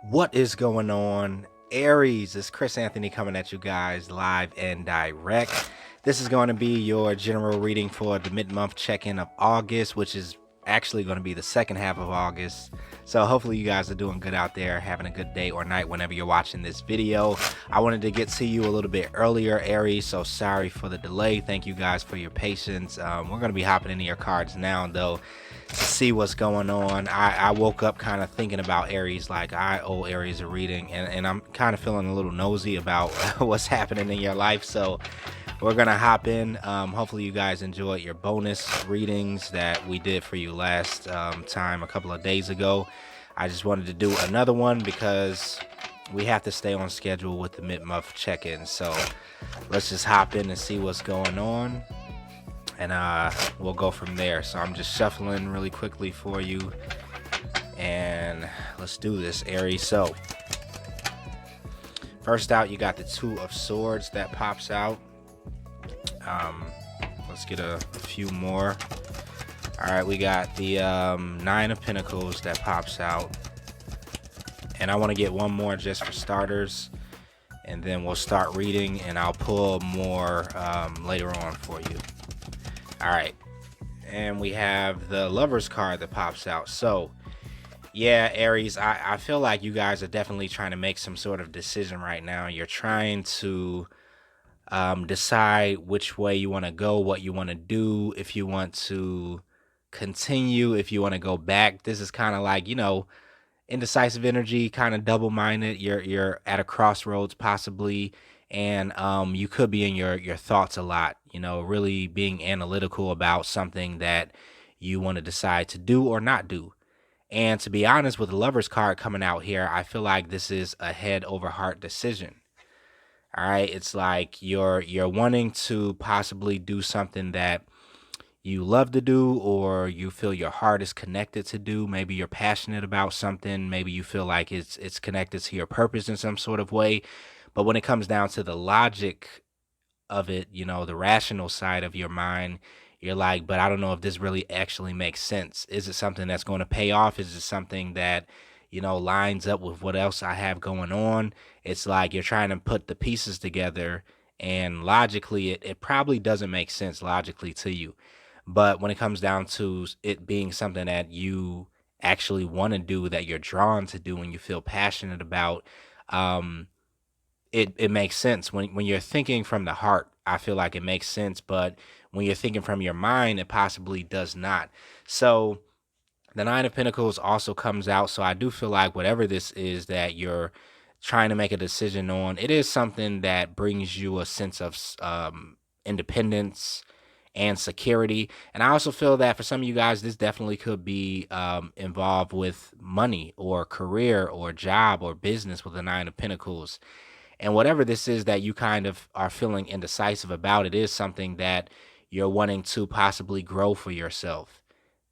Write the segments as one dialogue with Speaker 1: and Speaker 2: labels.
Speaker 1: What is going on, Aries? It's Chris Anthony coming at you guys live and direct. This is going to be your general reading for the mid-month check-in of August, which is actually going to be the second half of August. So hopefully you guys are doing good out there, having a good day or night whenever you're watching this video. I wanted to get to you a little bit earlier, Aries, so sorry for the delay. Thank you guys for your patience. We're going to be hopping into your cards now, though, to see what's going on. I woke up kind of thinking about Aries, like I owe Aries a reading, and I'm kind of feeling a little nosy about what's happening in your life. So we're gonna hop in. Hopefully you guys enjoyed your bonus readings that we did for you last time a couple of days ago. I just wanted to do another one because we have to stay on schedule with the mid-month check-in. So let's just hop in and see what's going on, and we'll go from there. So I'm just shuffling really quickly for you, and let's do this, Aries. So first out, you got the Two of Swords that pops out. Let's get a few more. All right, we got the Nine of Pentacles that pops out, and I want to get one more just for starters, and then we'll start reading, and I'll pull more later on for you. All right, and we have the Lovers card that pops out. So yeah, Aries, I feel like you guys are definitely trying to make some sort of decision right now. You're trying to decide which way you want to go, what you want to do, if you want to continue, if you want to go back. This is kind of like, indecisive energy, kind of double-minded. You're at a crossroads possibly, and you could be in your thoughts a lot, really being analytical about something that you want to decide to do or not do. And to be honest, with the Lovers card coming out here, I feel like this is a head over heart decision. All right, it's like you're wanting to possibly do something that you love to do, or you feel your heart is connected to do. Maybe you're passionate about something. Maybe you feel like it's connected to your purpose in some sort of way. But when it comes down to the logic of it, the rational side of your mind, you're like, but I don't know if this really actually makes sense. Is it something that's going to pay off? Is it something that lines up with what else I have going on? It's like you're trying to put the pieces together, and logically, it probably doesn't make sense logically to you. But when it comes down to it being something that you actually want to do, that you're drawn to do, and you feel passionate about, it makes sense. When you're thinking from the heart, I feel like it makes sense. But when you're thinking from your mind, it possibly does not. So the Nine of Pentacles also comes out. So I do feel like whatever this is that you're trying to make a decision on, it is something that brings you a sense of independence and security. And I also feel that for some of you guys, this definitely could be involved with money or career or job or business with the Nine of Pentacles. And whatever this is that you kind of are feeling indecisive about, it is something that you're wanting to possibly grow for yourself,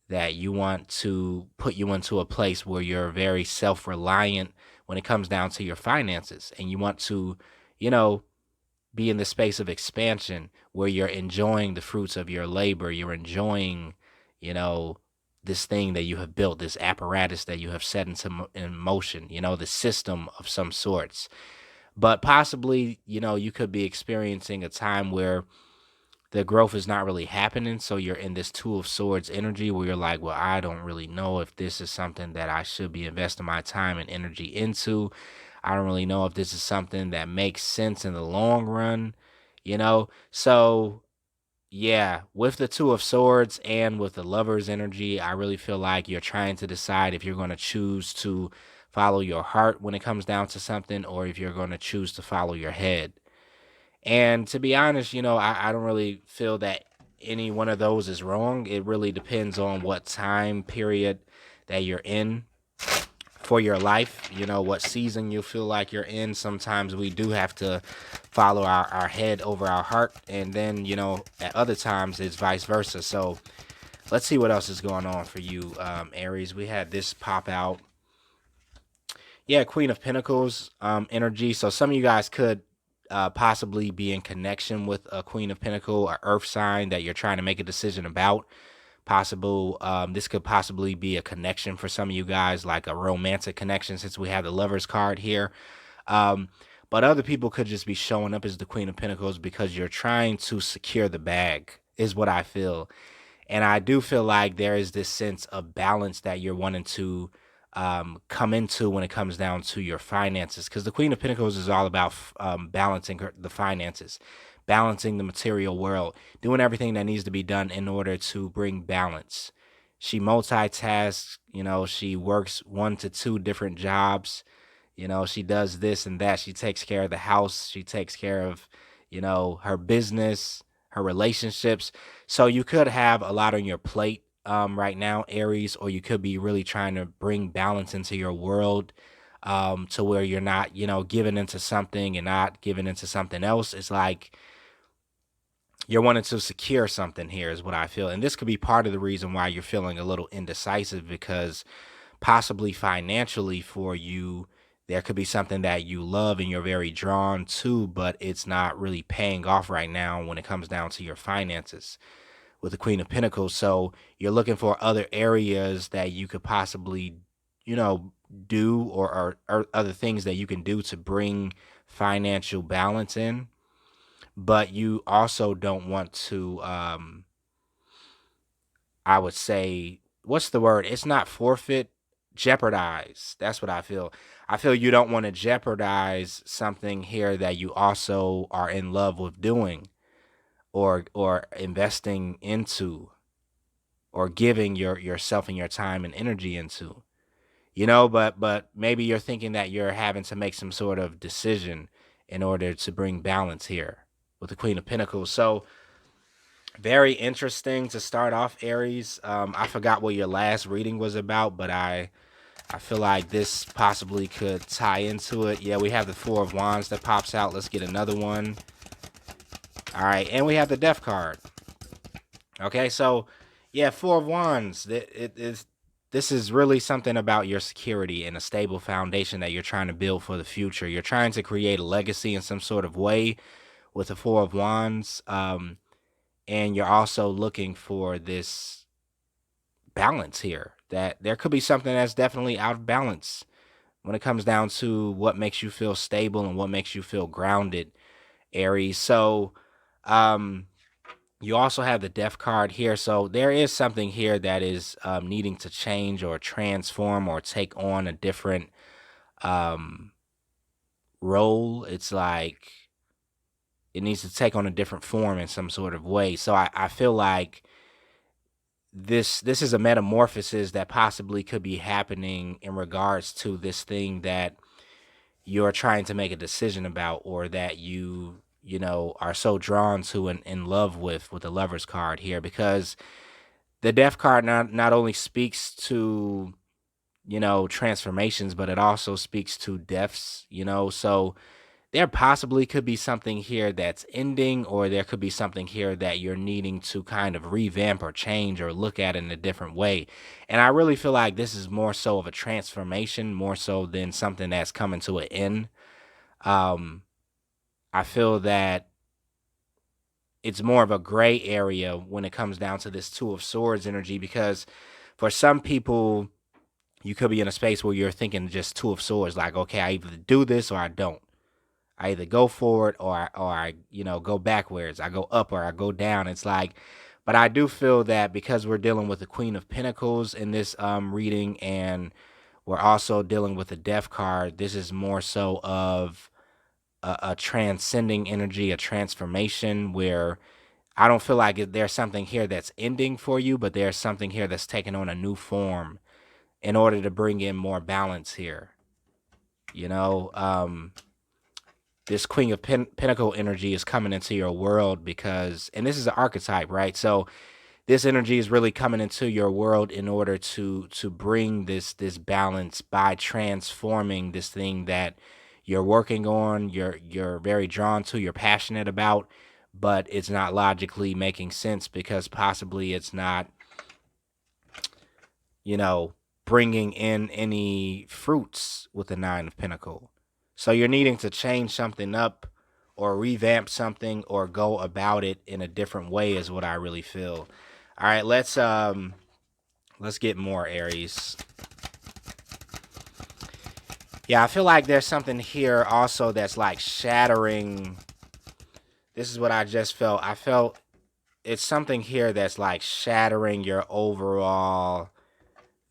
Speaker 1: that you want to put you into a place where you're very self-reliant when it comes down to your finances. And you want to, be in the space of expansion where you're enjoying the fruits of your labor. You're enjoying, this thing that you have built, this apparatus that you have set in motion, the system of some sorts. But possibly, you could be experiencing a time where the growth is not really happening. So you're in this Two of Swords energy where you're like, well, I don't really know if this is something that I should be investing my time and energy into. I don't really know if this is something that makes sense in the long run, So yeah, with the Two of Swords and with the Lover's energy, I really feel like you're trying to decide if you're going to choose to follow your heart when it comes down to something, or if you're going to choose to follow your head. And to be honest, I don't really feel that any one of those is wrong. It really depends on what time period that you're in for your life, what season you feel like you're in. Sometimes we do have to follow our head over our heart. And then, at other times it's vice versa. So let's see what else is going on for you, Aries. We had this pop out. Yeah, Queen of Pentacles energy. So some of you guys could possibly be in connection with a Queen of Pentacle or Earth sign that you're trying to make a decision about. This could possibly be a connection for some of you guys, like a romantic connection, since we have the Lovers card here. Um, but other people could just be showing up as the Queen of Pentacles because you're trying to secure the bag, is what I feel. And I do feel like there is this sense of balance that you're wanting to come into when it comes down to your finances. Because the Queen of Pentacles is all about balancing the finances, balancing the material world, doing everything that needs to be done in order to bring balance. She multitasks, she works 1 to 2 different jobs. She does this and that. She takes care of the house. She takes care of, her business, her relationships. So you could have a lot on your plate right now, Aries, or you could be really trying to bring balance into your world to where you're not, giving into something and not giving into something else. It's like you're wanting to secure something here is what I feel. And this could be part of the reason why you're feeling a little indecisive, because possibly financially for you, there could be something that you love and you're very drawn to, but it's not really paying off right now when it comes down to your finances with the Queen of Pentacles. So you're looking for other areas that you could possibly, do or other things that you can do to bring financial balance in. But you also don't want to, I would say, what's the word? It's not forfeit, jeopardize. That's what I feel. I feel you don't want to jeopardize something here that you also are in love with doing or investing into or giving yourself and your time and energy into. But maybe you're thinking that you're having to make some sort of decision in order to bring balance here with the Queen of Pentacles. So very interesting to start off, Aries. I forgot what your last reading was about, but I feel like this possibly could tie into it. Yeah, we have the Four of Wands that pops out. Let's get another one. All right, and we have the Death card. Okay, so yeah, Four of Wands. This is really something about your security and a stable foundation that you're trying to build for the future. You're trying to create a legacy in some sort of way with the Four of Wands. And you're also looking for this balance here, that there could be something that's definitely out of balance when it comes down to what makes you feel stable and what makes you feel grounded, Aries. So you also have the Death card here. So there is something here that is needing to change or transform or take on a different role. It's like it needs to take on a different form in some sort of way. So I feel like this is a metamorphosis that possibly could be happening in regards to this thing that you're trying to make a decision about, or that you are so drawn to and in love with the Lovers card here, because the Death card not only speaks to transformations, but it also speaks to deaths. So there possibly could be something here that's ending, or there could be something here that you're needing to kind of revamp or change or look at in a different way. And I really feel like this is more so of a transformation, more so than something that's coming to an end. I feel that it's more of a gray area when it comes down to this Two of Swords energy, because for some people, you could be in a space where you're thinking just Two of Swords, like, okay, I either do this or I don't. I either go forward or I go backwards. I go up or I go down. It's like, but I do feel that because we're dealing with the Queen of Pentacles in this reading, and we're also dealing with the Death card, this is more so of a transcending energy, a transformation, where I don't feel like there's something here that's ending for you, but there's something here that's taking on a new form in order to bring in more balance here. This Queen of Pentacle energy is coming into your world because, and this is an archetype, right? So this energy is really coming into your world in order to bring this balance by transforming this thing that you're working on, you're very drawn to, you're passionate about, but it's not logically making sense because possibly it's not, bringing in any fruits with the Nine of Pentacles. So you're needing to change something up or revamp something or go about it in a different way is what I really feel. All right, let's get more, Aries. Yeah, I feel like there's something here also that's like shattering. This is what I just felt. I felt it's something here that's like shattering your overall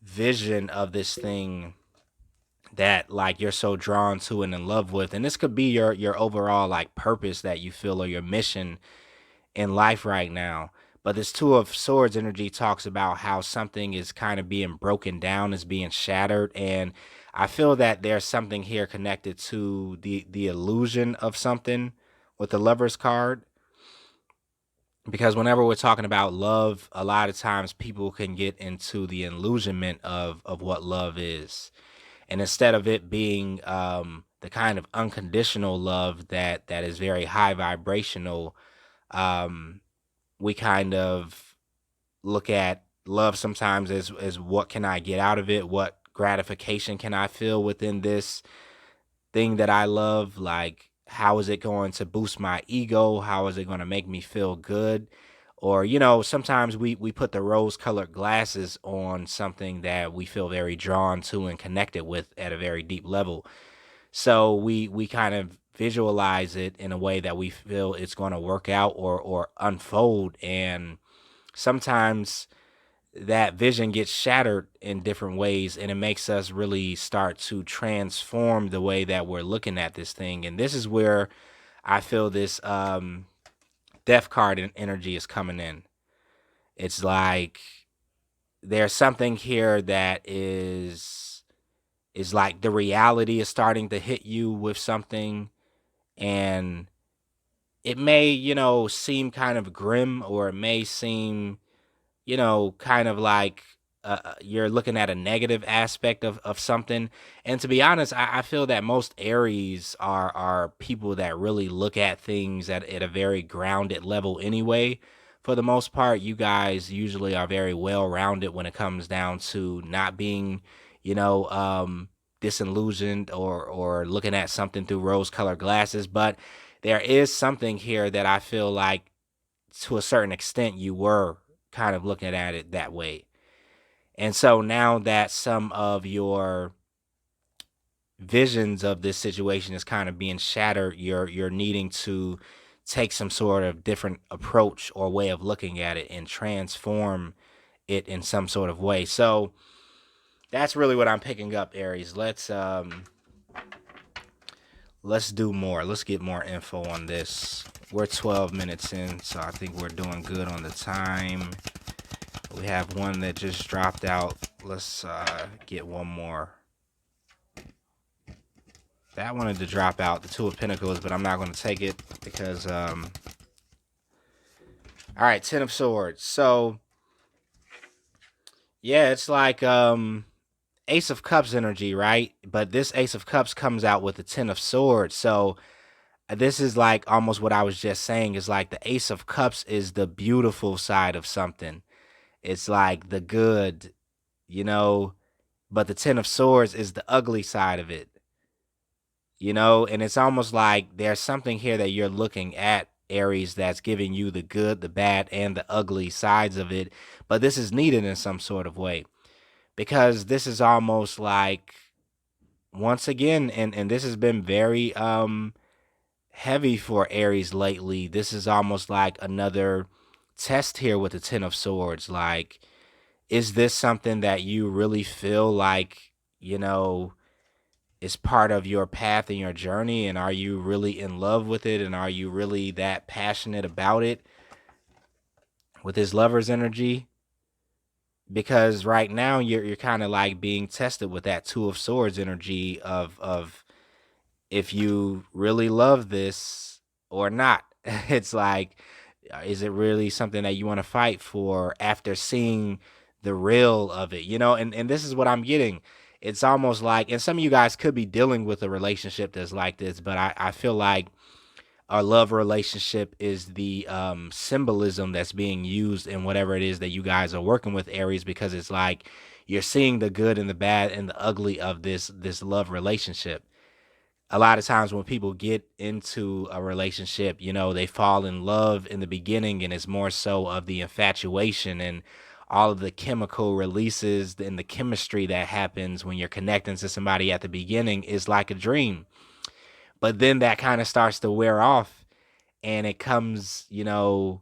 Speaker 1: vision of this thing that like you're so drawn to and in love with. And this could be your overall like purpose that you feel, or your mission in life right now. But this Two of Swords energy talks about how something is kind of being broken down, is being shattered. And I feel that there's something here connected to the illusion of something with the Lover's card. Because whenever we're talking about love, a lot of times people can get into the illusionment of what love is. And instead of it being the kind of unconditional love that is very high vibrational, um, we kind of look at love sometimes as what can I get out of it? What gratification can I feel within this thing that I love? Like, how is it going to boost my ego? How is it going to make me feel good? Or, sometimes we put the rose colored glasses on something that we feel very drawn to and connected with at a very deep level. So we kind of visualize it in a way that we feel it's going to work out or unfold. And sometimes that vision gets shattered in different ways, and it makes us really start to transform the way that we're looking at this thing. And this is where I feel this death card and energy is coming in. It's like there's something here that is like the reality is starting to hit you with something, and it may, seem kind of grim, or it may seem, kind of like you're looking at a negative aspect of something. And to be honest, I feel that most Aries are people that really look at things at a very grounded level anyway. For the most part, you guys usually are very well rounded when it comes down to not being, disillusioned or looking at something through rose colored glasses. But there is something here that I feel like to a certain extent you were kind of looking at it that way. And so now that some of your visions of this situation is kind of being shattered, you're needing to take some sort of different approach or way of looking at it and transform it in some sort of way. So that's really what I'm picking up, Aries. Let's do more. Let's get more info on this. We're 12 minutes in, so I think we're doing good on the time. We have one that just dropped out. Let's get one more. That wanted to drop out, the Two of Pentacles, but I'm not going to take it because, all right, Ten of Swords. So, yeah, it's like Ace of Cups energy, right? But this Ace of Cups comes out with the Ten of Swords. So, this is like almost what I was just saying, is like the Ace of Cups is the beautiful side of something. It's like the good, but the Ten of Swords is the ugly side of it, and it's almost like there's something here that you're looking at, Aries, that's giving you the good, the bad, and the ugly sides of it. But this is needed in some sort of way, because this is almost like, once again, and this has been very heavy for Aries lately. This is almost like another test here with the Ten of Swords. Like, is this something that you really feel like, is part of your path and your journey? And are you really in love with it? And are you really that passionate about it with this Lover's energy? Because right now you're kind of like being tested with that Two of Swords energy of if you really love this or not. It's like, is it really something that you want to fight for after seeing the real of it? And this is what I'm getting. It's almost like, and some of you guys could be dealing with a relationship that's like this, but I feel like our love relationship is the symbolism that's being used in whatever it is that you guys are working with, Aries, because it's like you're seeing the good and the bad and the ugly of this love relationship. a lot of times when people get into a relationship, they fall in love in the beginning, and it's more so of the infatuation and all of the chemical releases and the chemistry that happens when you're connecting to somebody at the beginning is like a dream. But then that kind of starts to wear off, and it comes, the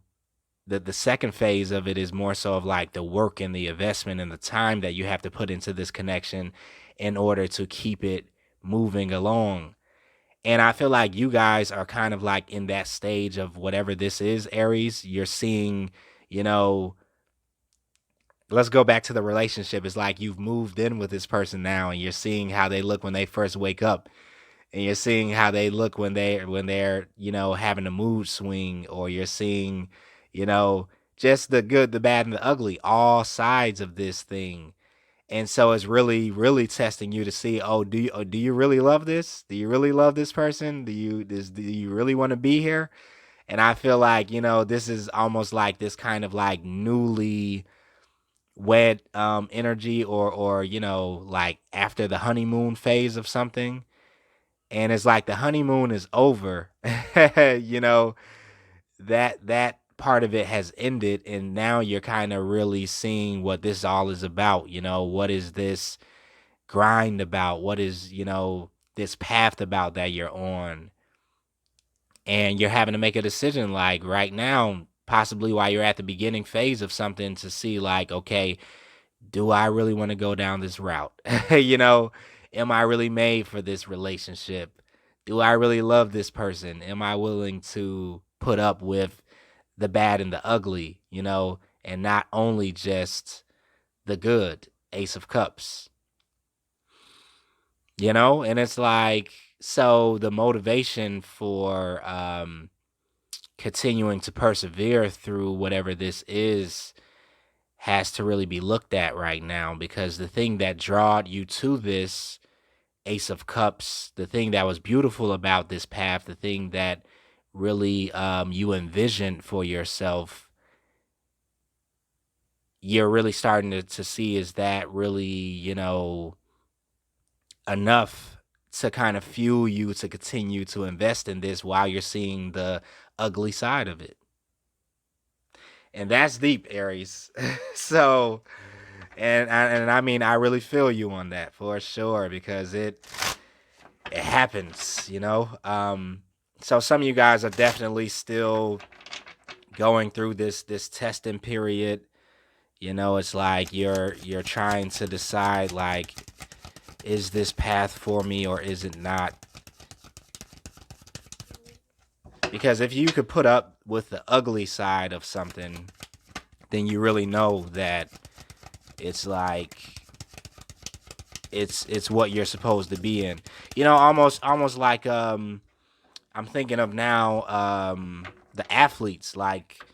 Speaker 1: second phase of it is more so of like the work and the investment and the time that you have to put into this connection in order to keep it moving along. And I feel like you guys are kind of like in that stage of whatever this is, Aries. You're seeing, you know, let's go back to the relationship. It's like you've moved in with this person now, and you're seeing how they look when they first wake up, and you're seeing how they look when they're having a mood swing, or you're seeing, you know, just the good, the bad, and the ugly, all sides of this thing. And so it's really, really testing you to see, oh, do you really love this? Do you really love this person? Do you really want to be here? And I feel like, this is almost like this kind of like newly wed energy, or like after the honeymoon phase of something. And it's like the honeymoon is over. you know, that part of it has ended, and now you're kind of really seeing what this all is about. What is this grind about? What is, this path about that you're on? And you're having to make a decision like right now, possibly while you're at the beginning phase of something, to see like, okay, do I really want to go down this route? Am I really made for this relationship? Do I really love this person? Am I willing to put up with the bad and the ugly, and not only just the good? Ace of Cups. And it's like, so the motivation for continuing to persevere through whatever this is has to really be looked at right now, because the thing that drawed you to this Ace of Cups, the thing that was beautiful about this path, the thing that really you envisioned for yourself, you're really starting to see, is that really, enough to kind of fuel you to continue to invest in this while you're seeing the ugly side of it. And that's deep, Aries. so, and I mean, I really feel you on that for sure, because it happens. So some of you guys are definitely still going through this testing period. It's like you're trying to decide, like, is this path for me or is it not? Because if you could put up with the ugly side of something, then you really know that it's like it's what you're supposed to be in. Almost like I'm thinking of now the athletes, like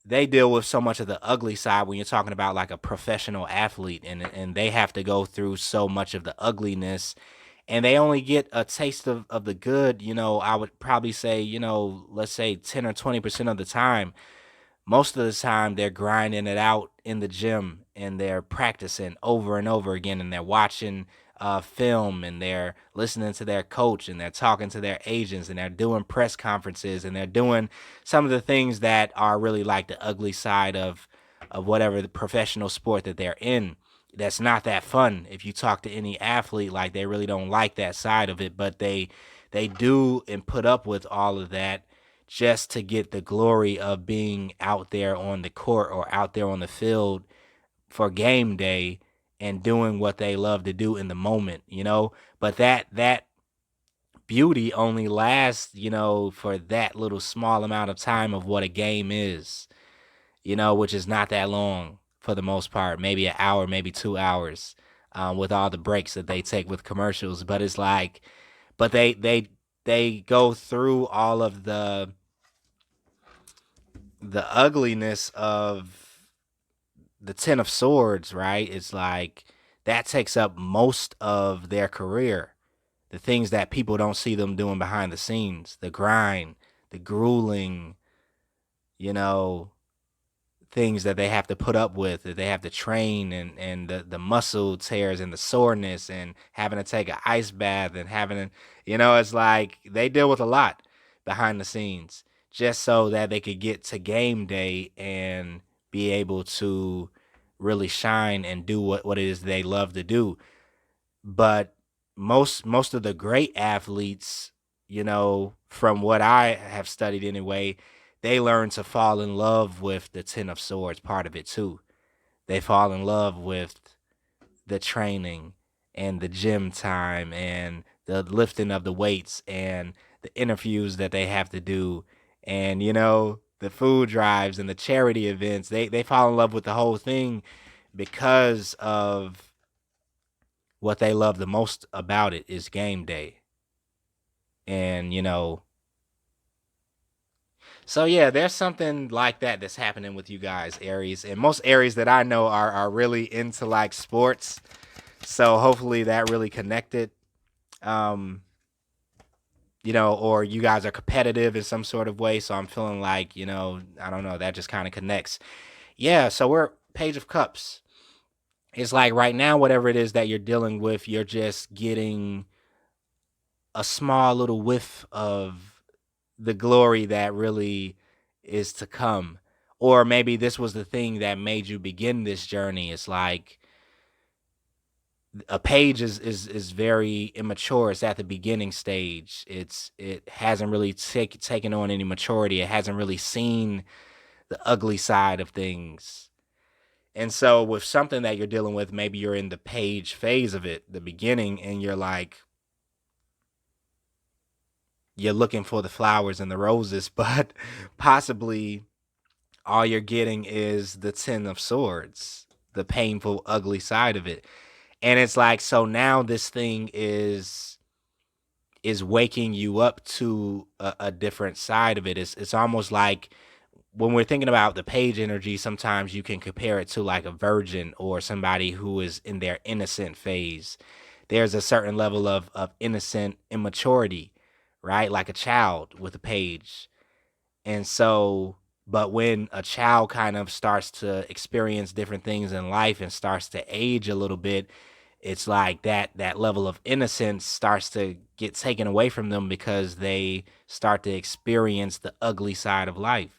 Speaker 1: they deal with so much of the ugly side when you're talking about like a professional athlete, and they have to go through so much of the ugliness, and they only get a taste of the good. I would probably say, let's say 10 or 20% of the time. Most of the time they're grinding it out in the gym, and they're practicing over and over again, and they're watching film, and they're listening to their coach, and they're talking to their agents, and they're doing press conferences, and they're doing some of the things that are really like the ugly side of whatever the professional sport that they're in. That's not that fun. If you talk to any athlete, like, they really don't like that side of it, but they do and put up with all of that just to get the glory of being out there on the court or out there on the field for game day and doing what they love to do in the moment. But that beauty only lasts, for that little small amount of time of what a game is, which is not that long for the most part, maybe an hour, maybe 2 hours, with all the breaks that they take with commercials. But it's like, but they go through all of the ugliness of the Ten of Swords, right? It's like that takes up most of their career. The things that people don't see them doing behind the scenes, the grind, the grueling, you know, things that they have to put up with, that they have to train, and the muscle tears and the soreness and having to take an ice bath and having to, it's like they deal with a lot behind the scenes just so that they could get to game day and be able to really shine and do what it is they love to do. But most of the great athletes, from what I have studied anyway, they learn to fall in love with the Ten of Swords part of it too. They fall in love with the training and the gym time and the lifting of the weights and the interviews that they have to do, and the food drives and the charity events. They fall in love with the whole thing because of what they love the most about it is game day. And so yeah, there's something like that that's happening with you guys, Aries. And most Aries that I know are really into like sports. So hopefully that really connected. Or you guys are competitive in some sort of way. So I'm feeling like, I don't know, that just kind of connects. Yeah, so we're Page of Cups. It's like right now, whatever it is that you're dealing with, you're just getting a small little whiff of the glory that really is to come. Or maybe this was the thing that made you begin this journey. It's like a page is very immature. It's at the beginning stage. It hasn't really taken on any maturity. It hasn't really seen the ugly side of things. And so with something that you're dealing with, maybe you're in the page phase of it, the beginning, and you're looking for the flowers and the roses, but possibly all you're getting is the Ten of Swords, the painful, ugly side of it. And it's like, so now this thing is waking you up to a different side of it. It's almost like when we're thinking about the page energy, sometimes you can compare it to like a virgin or somebody who is in their innocent phase. There's a certain level of innocent immaturity, right? Like a child with a page. And so, but when a child kind of starts to experience different things in life and starts to age a little bit, it's like that level of innocence starts to get taken away from them because they start to experience the ugly side of life.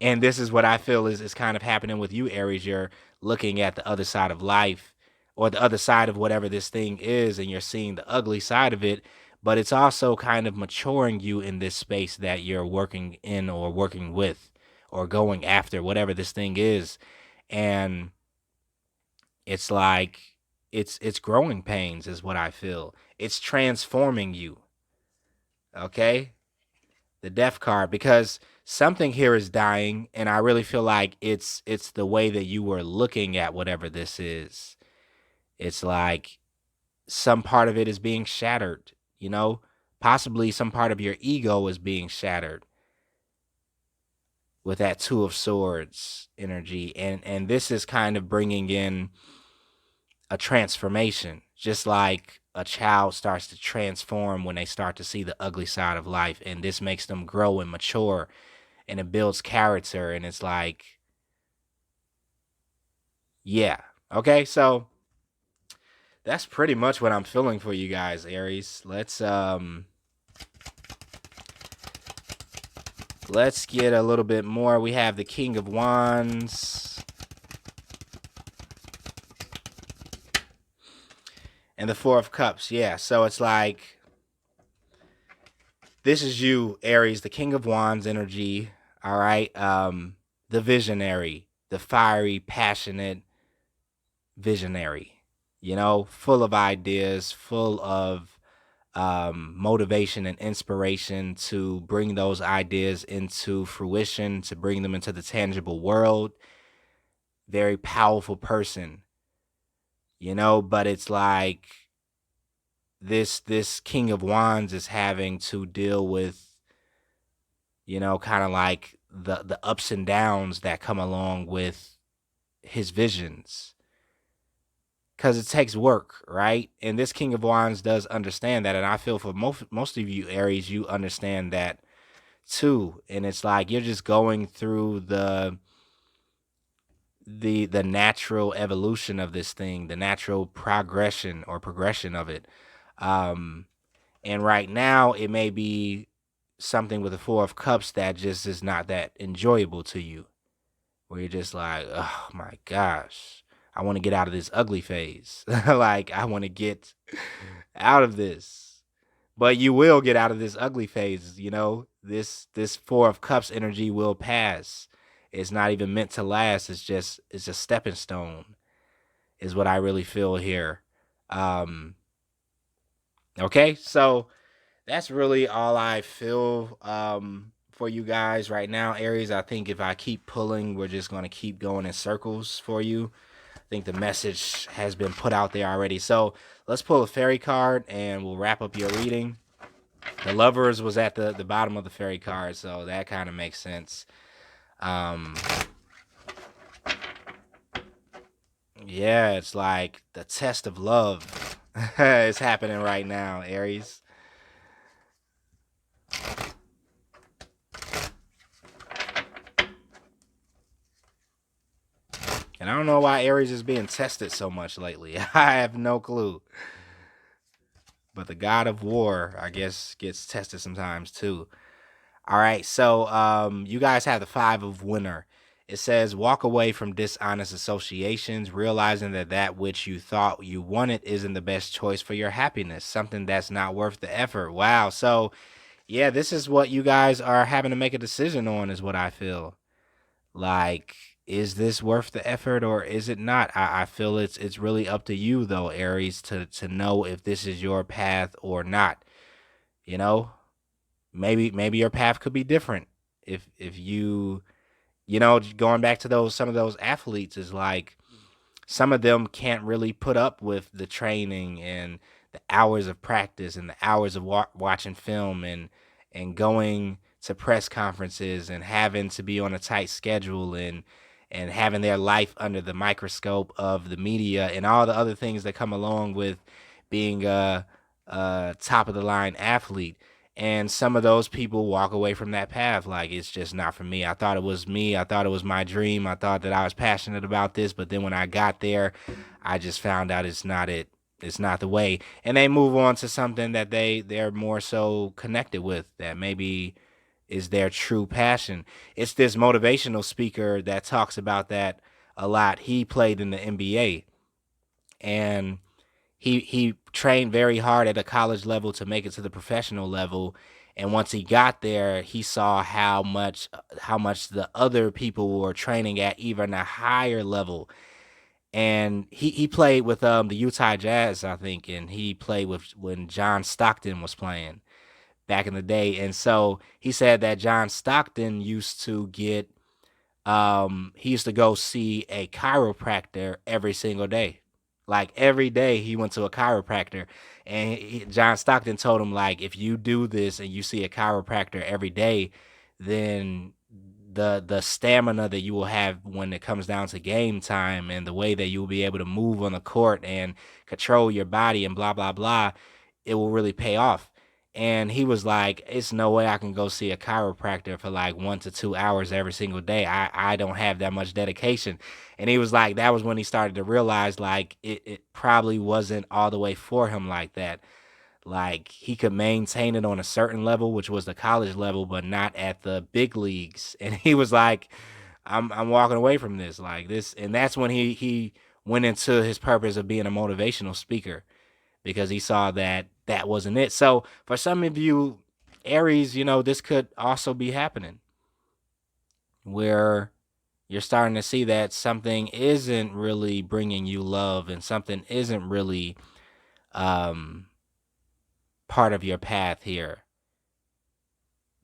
Speaker 1: And this is what I feel is kind of happening with you, Aries. You're looking at the other side of life or the other side of whatever this thing is, and you're seeing the ugly side of it, but it's also kind of maturing you in this space that you're working in or working with or going after, whatever this thing is. And it's like it's growing pains is what I feel. It's transforming you. Okay? The Death card, because something here is dying, and I really feel like it's the way that you were looking at whatever this is. It's like some part of it is being shattered, possibly some part of your ego is being shattered with that Two of Swords energy. And this is kind of bringing in a transformation, just like a child starts to transform when they start to see the ugly side of life, and this makes them grow and mature, and it builds character. And it's like, yeah, okay, so that's pretty much what I'm feeling for you guys, Aries. Let's get a little bit more. We have the King of Wands and the Four of Cups. Yeah, so it's like, this is you, Aries, the King of Wands energy. All right. The visionary, the fiery, passionate visionary, full of ideas, full of motivation and inspiration to bring those ideas into fruition, to bring them into the tangible world. Very powerful person, but it's like this King of Wands is having to deal with, kind of like the ups and downs that come along with his visions, because it takes work, right? And this King of Wands does understand that, and I feel for most of you, Aries, you understand that too. And it's like you're just going through the the natural evolution of this thing, the natural progression of it. Um, and right now, it may be something with the Four of Cups that just is not that enjoyable to you, where you're just like, oh my gosh, I want to get out of this ugly phase. Like, I want to get out of this. But you will get out of this ugly phase, you know? This Four of Cups energy will pass. It's not even meant to last. It's a stepping stone, is what I really feel here. Um, okay, so that's really all I feel for you guys right now, Aries. I think if I keep pulling, we're just going to keep going in circles for you. I think the message has been put out there already. So let's pull a fairy card and we'll wrap up your reading. The Lovers was at the bottom of the fairy card, so that kind of makes sense. Yeah, it's like the test of love is happening right now, Aries. And I don't know why Aries is being tested so much lately. I have no clue. But the god of war, I guess, gets tested sometimes too. All right, so you guys have the Five of Winter. It says, walk away from dishonest associations, realizing that that which you thought you wanted isn't the best choice for your happiness, something that's not worth the effort. Wow. So, yeah, this is what you guys are having to make a decision on, is what I feel. Like, is this worth the effort or is it not? I feel it's really up to you though, Aries, to know if this is your path or not. You know? Maybe your path could be different. If you know, going back to those some of those athletes, is like some of them can't really put up with the training and the hours of practice and the hours of watching film and going to press conferences and having to be on a tight schedule and having their life under the microscope of the media and all the other things that come along with being a top of the line athlete. And some of those people walk away from that path like, it's just not for me. I thought it was me. I thought it was my dream. I thought that I was passionate about this. But then when I got there, I just found out it's not it. It's not the way. And they move on to something that they're more so connected with, that maybe is their true passion. It's this motivational speaker that talks about that a lot. He played in the NBA, and he trained very hard at a college level to make it to the professional level. And once he got there, he saw how much the other people were training at even a higher level. And he played with the Utah Jazz, I think, and he played with when John Stockton was playing back in the day. And so he said that John Stockton used to get he used to go see a chiropractor every single day. Like every day he went to a chiropractor, and John Stockton told him, like, if you do this and you see a chiropractor every day, then the stamina that you will have when it comes down to game time and the way that you will be able to move on the court and control your body and blah blah blah, it will really pay off. And he was like, it's no way I can go see a chiropractor for like 1 to 2 hours every single day. I don't have that much dedication. And he was like, that was when he started to realize like it probably wasn't all the way for him like that. Like he could maintain it on a certain level, which was the college level, but not at the big leagues. And he was like, I'm walking away from this, like this. And that's when he went into his purpose of being a motivational speaker, because he saw that that wasn't it. So for some of you, Aries, you know, this could also be happening where you're starting to see that something isn't really bringing you love and something isn't really um, part of your path here.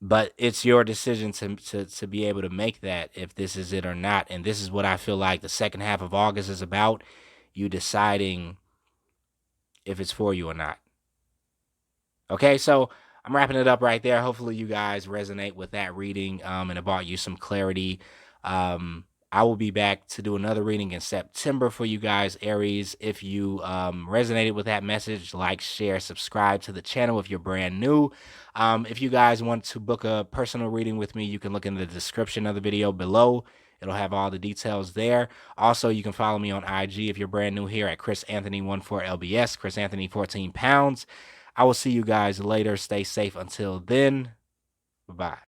Speaker 1: But it's your decision to be able to make that, if this is it or not. And this is what I feel like the second half of August is about, you deciding if it's for you or not. Okay, so I'm wrapping it up right there. Hopefully you guys resonate with that reading and it brought you some clarity. I will be back to do another reading in September for you guys, Aries. If you resonated with that message, like, share, subscribe to the channel if you're brand new. If you guys want to book a personal reading with me, you can look in the description of the video below. It'll have all the details there. Also, you can follow me on IG if you're brand new here at chrisanthony14lbs, chrisanthony14 pounds. I will see you guys later. Stay safe until then. Bye.